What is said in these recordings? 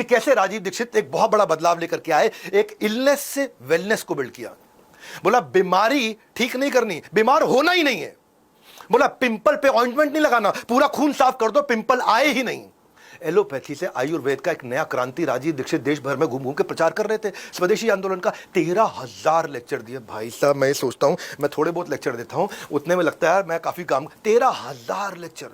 कि कैसे राजीव दीक्षित एक बहुत बड़ा बदलाव लेकर के आए, एक इलनेस से वेलनेस को बिल्ड किया। बोला बीमारी ठीक नहीं करनी, बीमार होना ही नहीं है। बोला पिंपल पे ऑइंटमेंट नहीं लगाना, पूरा खून साफ कर दो, पिंपल आए ही नहीं। एलोपैथी से आयुर्वेद का एक नया क्रांति राजीव दीक्षित देश भर में घूम घूम के प्रचार कर रहे थे। स्वदेशी आंदोलन का 13,000 लेक्चर दिए। भाई साहब मैं सोचता हूं मैं थोड़े बहुत लेक्चर देता हूं, उतने में लगता है मैं काफी काम। 13,000 लेक्चर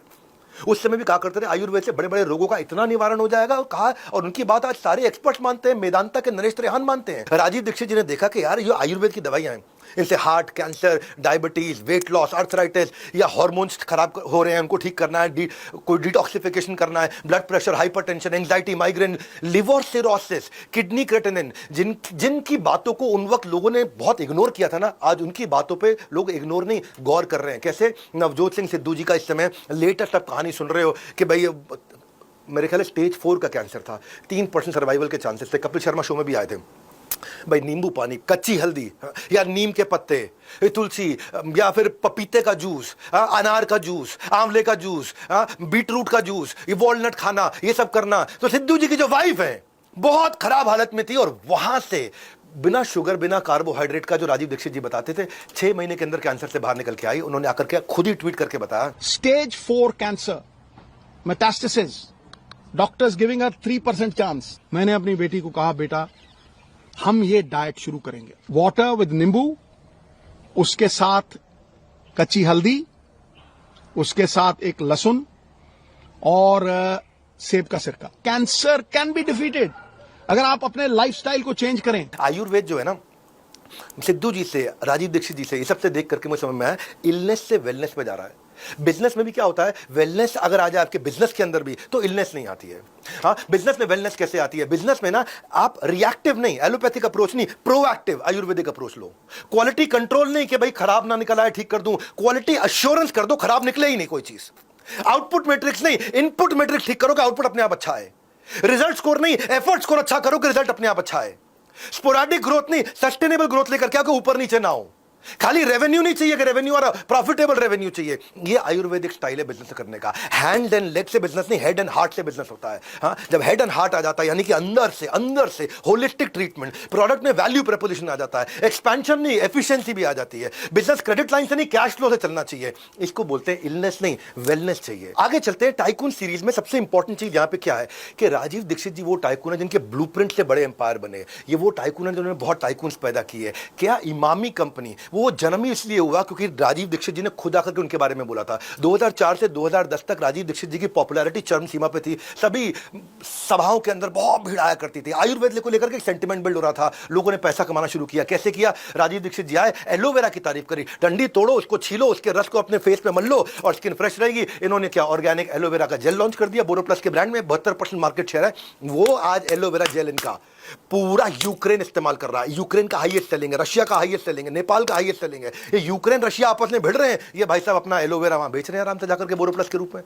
उस समय भी कहा करते थे आयुर्वेद से बड़े बड़े रोगों का इतना निवारण हो जाएगा, और कहा, और उनकी बात आज सारे एक्सपर्ट्स मानते हैं, मेदांता के नरेश त्रेहान मानते हैं। राजीव दीक्षित जी ने देखा कि यार ये आयुर्वेद की दवाइयां हैं, इनसे heart, cancer, diabetes, weight loss, arthritis या हार्मोन्स खराब हो रहे हैं, उनको ठीक करना है, कोई डिटॉक्सिफिकेशन करना है, blood pressure, hypertension, anxiety, migraine, liver cirrhosis, kidney creatinine, जिनकी बातों को उन वक्त लोगों ने बहुत इग्नोर किया था ना, आज उनकी बातों पे लोग इग्नोर नहीं गौर कर रहे हैं। कैसे? नवजोत सिंह सिद्धू जी का इस समय लेटेस्ट आप कहानी सुन रहे हो कि भाई मेरे ख्याल स्टेज 4 का कैंसर था, 3% सर्वाइवल के चांसेस थे। कपिल शर्मा शो में भी आए थे। भाई नींबू पानी, कच्ची हल्दी या नीम के पत्ते, तुलसी, या फिर पपीते का जूस, अनार का जूस, आंवले का जूस, बीटरूट का जूस, ये वॉलनट खाना, ये सब करना। तो सिद्धू जी की जो वाइफ है बहुत खराब हालत में थी, और वहां से बिना शुगर, बिना कार्बोहाइड्रेट का जो राजीव दीक्षित जी बताते थे, 6 महीने के अंदर कैंसर से बाहर निकल के आई। उन्होंने आकर के खुद ही ट्वीट करके बताया, stage 4 cancer metastasis, doctors giving her 3% chance. मैंने अपनी बेटी को कहा, बेटा हम ये डाइट शुरू करेंगे, वाटर विद नींबू, उसके साथ कच्ची हल्दी, उसके साथ एक लहसुन और सेब का सिरका। कैंसर कैन बी डिफीटेड अगर आप अपने लाइफस्टाइल को चेंज करें। आयुर्वेद जो है ना, सिद्धू जी से, राजीव दीक्षित जी से, ये सबसे देख करके मुझे समझ में आया इलनेस से वेलनेस में जा रहा है। बिजनेस में भी क्या होता है, वेलनेस अगर आ जाए आपके बिजनेस के अंदर भी तो इलनेस नहीं आती है। हाँ, बिजनेस में वेलनेस कैसे आती है? बिजनेस में ना आप रिएक्टिव नहीं, एलोपैथिक अप्रोच नहीं, प्रोएक्टिव आयुर्वेदिक अप्रोच लो। क्वालिटी कंट्रोल नहीं कि भाई खराब ना निकला है ठीक कर दूं, क्वालिटी अश्योरेंस कर दो, खराब निकले ही नहीं कोई चीज। आउटपुट मैट्रिक्स नहीं, इनपुट मैट्रिक्स ठीक करो कि आउटपुट अपने आप अच्छा है। रिजल्ट स्कोर नहीं, एफर्ट स्कोर अच्छा करो कि रिजल्ट अपने आप अच्छा है। स्पोराडिक ग्रोथ नहीं, सस्टेनेबल ग्रोथ लेकर क्या ऊपर नीचे ना हो। खाली रेवेन्यू नहीं चाहिए कि रेवेन्यू और प्रॉफिटेबल रेवेन्यू चाहिए। ये आयुर्वेदिक स्टाइल है बिजनेस करने का। हैंड एंड लेग से बिजनेस नहीं, हेड एंड हार्ट से बिजनेस होता है। हाँ, जब हेड एंड हार्ट आ जाता है, यानी कि अंदर से होलिस्टिक ट्रीटमेंट, प्रोडक्ट में वैल्यू प्रपोजिशन आ जाता है, एक्सपेंशन नहीं, एफिशिएंसी भी आ जाती है। बिजनेस क्रेडिट लाइन से नहीं, कैश फ्लो से चलना चाहिए। इसको बोलते हैं इलनेस नहीं, वेलनेस चाहिए। आगे चलते हैं। टाइकून सीरीज में सबसे इंपॉर्टेंट चीज यहां पे क्या है कि राजीव दीक्षित जी वो टाइकून है जिनके ब्लूप्रिंट से बड़े एम्पायर बने। ये वो टाइकून है जिन्होंने बहुत टाइकून्स पैदा किए। क्या इमामी कंपनी, वो जन्म ही इसलिए हुआ क्योंकि राजीव दीक्षित जी ने खुद आकर के उनके बारे में बोला था। 2004 से 2010 तक राजीव दीक्षित जी की पॉपुलैरिटी चरम सीमा पे थी। सभी सभाओं के अंदर बहुत भीड़ आया करती थी। आयुर्वेद को लेकर के सेंटिमेंट बिल्ड हो रहा था। लोगों ने पैसा कमाना शुरू किया। कैसे किया? राजीव दीक्षित जी आए, एलोवेरा की तारीफ करी, डंडी तोड़ो, उसको छीलो, उसके रस को अपने फेस पे मल लो और स्किन फ्रेश रहेगी। इन्होंने क्या ऑर्गेनिक एलोवेरा का जेल लॉन्च कर दिया। बोरोप्लस के ब्रांड में 72% मार्केट शेयर है। वो आज एलोवेरा जेल इनका पूरा यूक्रेन इस्तेमाल कर रहा है। यूक्रेन का हाईएस्ट सेलिंग है, रशिया का हाईएस्ट सेलिंग है, नेपाल का हाईएस्ट सेलिंग है। ये यूक्रेन रशिया आपस में भिड़ रहे हैं, ये भाई साहब अपना एलोवेरा वहां बेच रहे हैं आराम से जाकर के बोरोप्लस के रूप में।